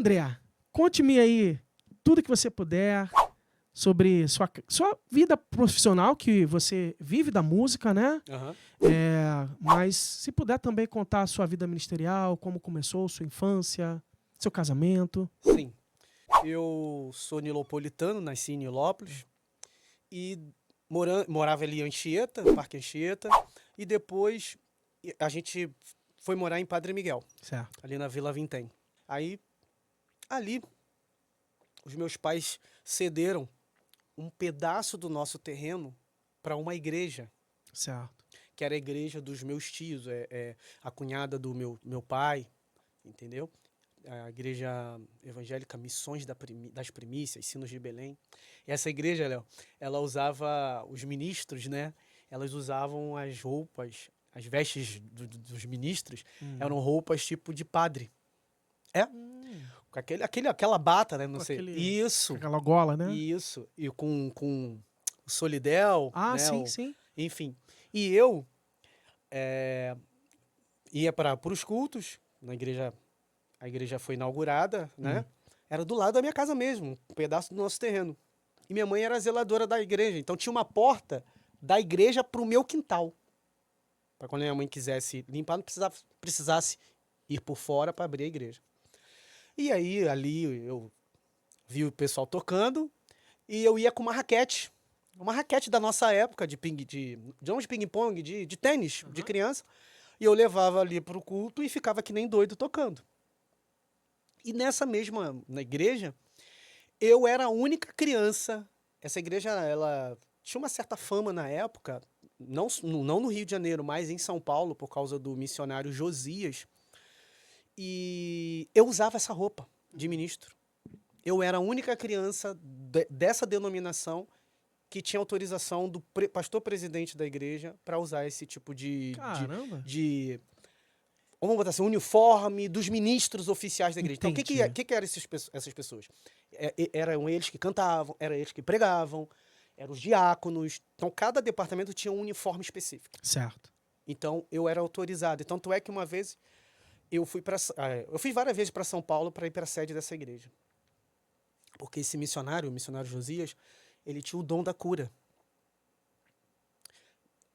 André, conte-me aí tudo que você puder sobre sua vida profissional, que você vive da música, né? Aham. Mas se puder também contar a sua vida ministerial, como começou, sua infância, seu casamento. Sim. Eu sou nilopolitano, nasci em Nilópolis e morava ali em Anchieta, Parque Anchieta, e depois a gente foi morar em Padre Miguel, Certo. ali na Vila Vintém. Aí, ali, os meus pais cederam um pedaço do nosso terreno para uma igreja, Certo. que era a igreja dos meus tios, a cunhada do meu pai, entendeu? A igreja evangélica Missões das Primícias, Sinos de Belém. E essa igreja, Léo, ela usava, os ministros, né? Elas usavam as roupas, as vestes dos ministros, eram roupas tipo de padre. É? Com aquela bata, né? Não sei. Isso, Aquela gola, né? isso. E com o solidel, Ah, né? sim, sim. Enfim. E eu ia para os cultos, na igreja. A igreja foi inaugurada, né? Era do lado da minha casa mesmo, um pedaço do nosso terreno. E minha mãe era zeladora da igreja, então tinha uma porta da igreja para o meu quintal. Para quando minha mãe quisesse limpar, não precisasse ir por fora para abrir a igreja. E aí, ali, eu vi o pessoal tocando e eu ia com uma raquete da nossa época de não de ping-pong, de tênis, de criança. E eu levava ali para o culto e ficava que nem doido tocando. E na igreja, eu era a única criança. Essa igreja, ela tinha uma certa fama na época, não no Rio de Janeiro, mas em São Paulo, por causa do missionário Josias. E eu usava essa roupa de ministro. Eu era a única criança dessa denominação que tinha autorização do pastor presidente da igreja para usar esse tipo Caramba. de vamos botar assim, uniforme dos ministros oficiais da igreja. Então, Entendi. que eram essas pessoas? Eram eles que cantavam, eram eles que pregavam, eram os diáconos. Então, cada departamento tinha um uniforme específico. Certo. Então, eu era autorizado. Tanto é que uma vez eu fui várias vezes para São Paulo para ir para a sede dessa igreja. Porque esse missionário, o missionário Josias, ele tinha o dom da cura.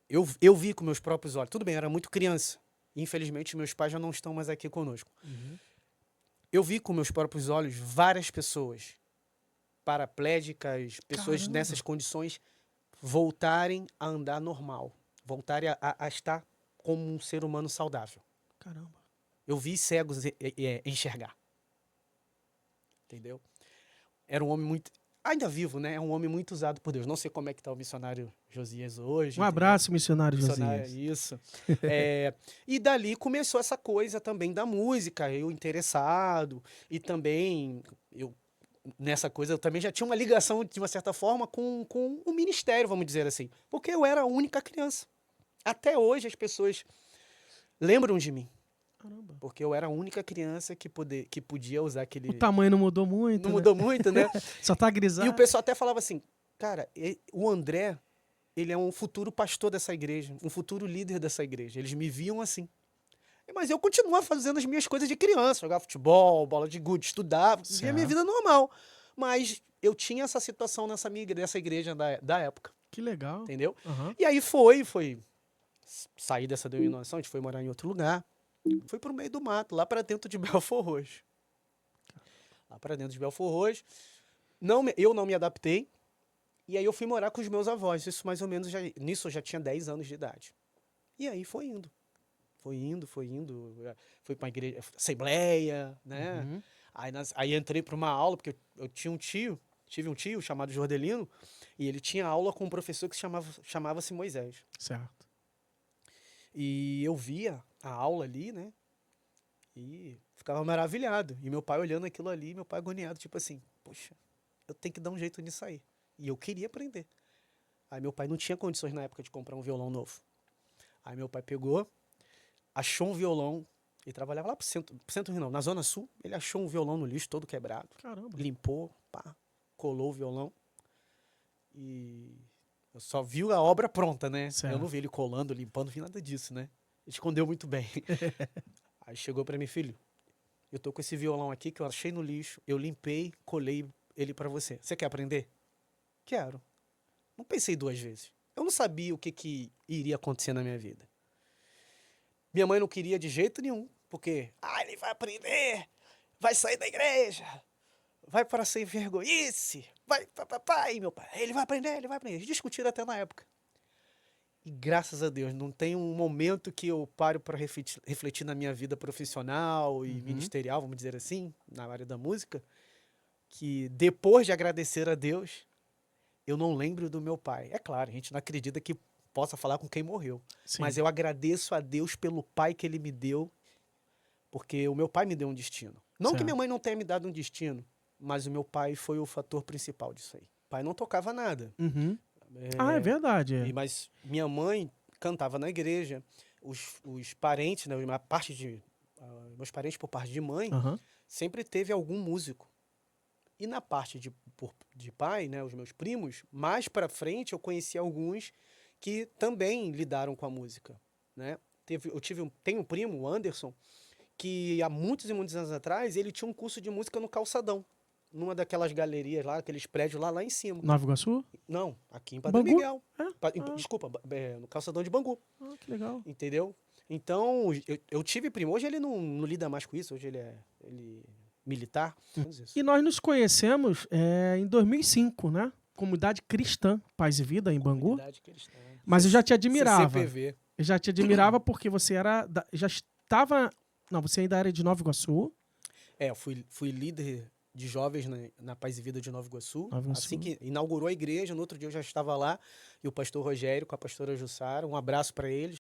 Eu vi com meus próprios olhos. Tudo bem, eu era muito criança. Infelizmente, meus pais já não estão mais aqui conosco. Eu vi com meus próprios olhos várias pessoas paraplégicas, pessoas Caramba. nessas condições, voltarem a andar normal. Voltarem a estar como um ser humano saudável. Caramba. Eu vi cegos enxergar. Entendeu? Era um homem muito... Ainda vivo, né? É um homem muito usado por Deus. Não sei como é que está o missionário Josias hoje. Um abraço, missionário Missionário, Josias. isso. E dali começou essa coisa também da música, eu interessado, e também, nessa coisa, eu também já tinha uma ligação, de uma certa forma, com o ministério, vamos dizer assim, porque eu era a única criança. Até hoje as pessoas lembram de mim, Caramba. porque eu era a única criança que podia usar O aquele... tamanho não mudou muito, Não né? mudou muito, né? Só tá E grisado. o pessoal até falava assim, cara, o André, ele é um futuro pastor dessa igreja, um futuro líder dessa igreja. Eles me viam assim. Mas eu continuava fazendo as minhas coisas de criança, jogava futebol, bola de gude, estudava, vivia a minha vida normal. Mas eu tinha essa situação nessa igreja da época, Que legal. entendeu? Aham. E aí foi sair dessa denominação, a gente foi morar em outro lugar, foi pro meio do mato, lá para dentro de Belford Roxo. Lá para dentro de Belford Roxo. Eu não me adaptei, e aí eu fui morar com os meus avós, isso mais ou menos, nisso eu já tinha 10 anos de idade. E aí foi indo. Fui para a igreja, assembleia, né? Aí entrei para uma aula, porque eu tive um tio chamado Jordelino, e ele tinha aula com um professor que chamava-se Moisés. Certo. E eu via a aula ali, né? E ficava maravilhado. E meu pai olhando aquilo ali, meu pai agoniado, tipo assim, poxa, eu tenho que dar um jeito nisso aí. E eu queria aprender. Aí meu pai não tinha condições na época de comprar um violão novo. Aí meu pai pegou, achou um violão, ele trabalhava lá pro centro Rio, não, na Zona Sul, ele achou um violão no lixo todo quebrado. Caramba. Limpou, pá, colou o violão. E eu só vi a obra pronta, né? Certo. Eu não vi ele colando, limpando, não vi nada disso, né? Ele escondeu muito bem. Aí chegou pra mim, filho, eu tô com esse violão aqui que eu achei no lixo, eu limpei, colei ele pra você. Você quer aprender? Quero. Não pensei 2 vezes. Eu não sabia o que iria acontecer na minha vida. Minha mãe não queria de jeito nenhum, porque, ele vai aprender, vai sair da igreja, vai para sem vergonhice, vai, e meu pai, ele vai aprender, ele vai aprender. Eles discutiram até na época. E graças a Deus, não tem um momento que eu paro para refletir na minha vida profissional e ministerial, vamos dizer assim, na área da música, que depois de agradecer a Deus, eu não lembro do meu pai. É claro, a gente não acredita que possa falar com quem morreu. Sim. Mas eu agradeço a Deus pelo pai que ele me deu, porque o meu pai me deu um destino. Não que Certo. minha mãe não tenha me dado um destino, mas o meu pai foi o fator principal disso aí. O pai não tocava nada. Uhum. É verdade. Mas minha mãe cantava na igreja. Os parentes, né, meus parentes por parte de mãe, Aham. sempre teve algum músico. E na parte de pai, né, os meus primos, mais pra frente eu conheci alguns que também lidaram com a música, né? Tenho um primo, o Anderson, que há muitos e muitos anos atrás, ele tinha um curso de música no Calçadão, numa daquelas galerias lá, aqueles prédios lá em cima. Nova Iguaçu? Não, aqui em Padre Bangu? Miguel. É? Desculpa, no Calçadão de Bangu, Que legal. entendeu? Então, eu tive primo. Hoje ele não lida mais com isso, hoje ele é militar. E nós nos conhecemos em 2005, né? Comunidade Cristã, Paz e Vida, em Bangu. Comunidade cristã. Mas eu já te admirava. CCPV. Eu já te admirava porque você já estava... Não, você ainda era de Nova Iguaçu. Eu fui líder de jovens na Paz e Vida de Nova Iguaçu. Nova Iguaçu. Assim que inaugurou a igreja, no outro dia eu já estava lá, e o pastor Rogério com a pastora Jussara, um abraço para eles.